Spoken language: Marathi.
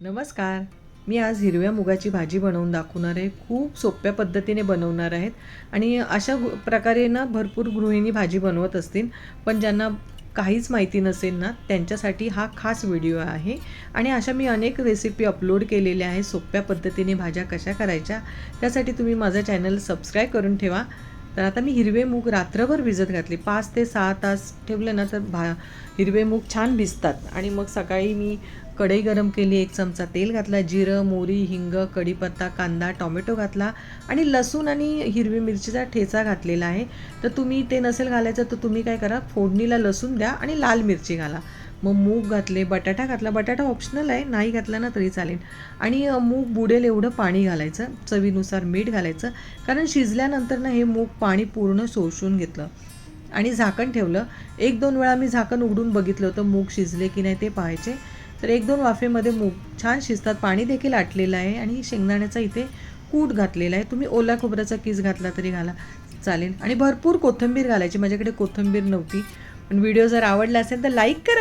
नमस्कार. मी आज हिरव्या मुगाची भाजी बनवून दाखवणार आहे. खूप सोप्या पद्धतीने बनवणार आहेत आणि अशा प्रकारे ना भरपूर गृहिणी भाजी बनवत असतील, पण ज्यांना काहीच माहिती नसेल ना त्यांच्यासाठी हा खास व्हिडिओ आहे. आणि अशा मी अनेक रेसिपी अपलोड केलेल्या आहे सोप्या पद्धतीने भाज्या कशा करायच्या. त्यासाठी तुम्ही माझं चॅनल सबस्क्राईब करून ठेवा. तर आता मी हिरवे मूग रात्रभर भिजत घातले. 5 ते 6 तास ठेवले ना तर हिरवे मूग छान भिजतात. आणि मग सकाळी मी कढई गरम केली, 1 चमचा तेल घातला, जिरं, मोहरी, हिंग, कढीपत्ता, कांदा, टोमॅटो घातला आणि लसूण आणि हिरवी मिरचीचा ठेचा घातलेला आहे. तर तुम्ही ते नसेल घालायचं तर तुम्ही काय करा, फोडणीला लसूण द्या आणि लाल मिरची घाला. मग मूग घातले, बटाटा घातला. बटाटा ऑप्शनल आहे, नाही घातला ना तरी चालेल. आणि मूग बुडेल एवढं पाणी घालायचं, चवीनुसार मीठ घालायचं, कारण शिजल्यानंतर ना हे मूग पाणी पूर्ण शोषून घेतलं. आणि झाकण ठेवलं. 1-2 वेळा मी झाकण उघडून बघितलं होतं मूग शिजले की नाही ते पाहायचे. तर 1-2 वाफेमध्ये मूग छान शिजतात. पाणी देखील आटलेलं आहे आणि शेंगदाण्याचा इथे कूट घातलेला आहे. तुम्ही ओला खोबऱ्याचा किस घातला तरी घाला, चालेल. आणि भरपूर कोथिंबीर घालायची. माझ्याकडे कोथिंबीर नव्हती. पण व्हिडिओ जर आवडला असेल तर लाईक करा.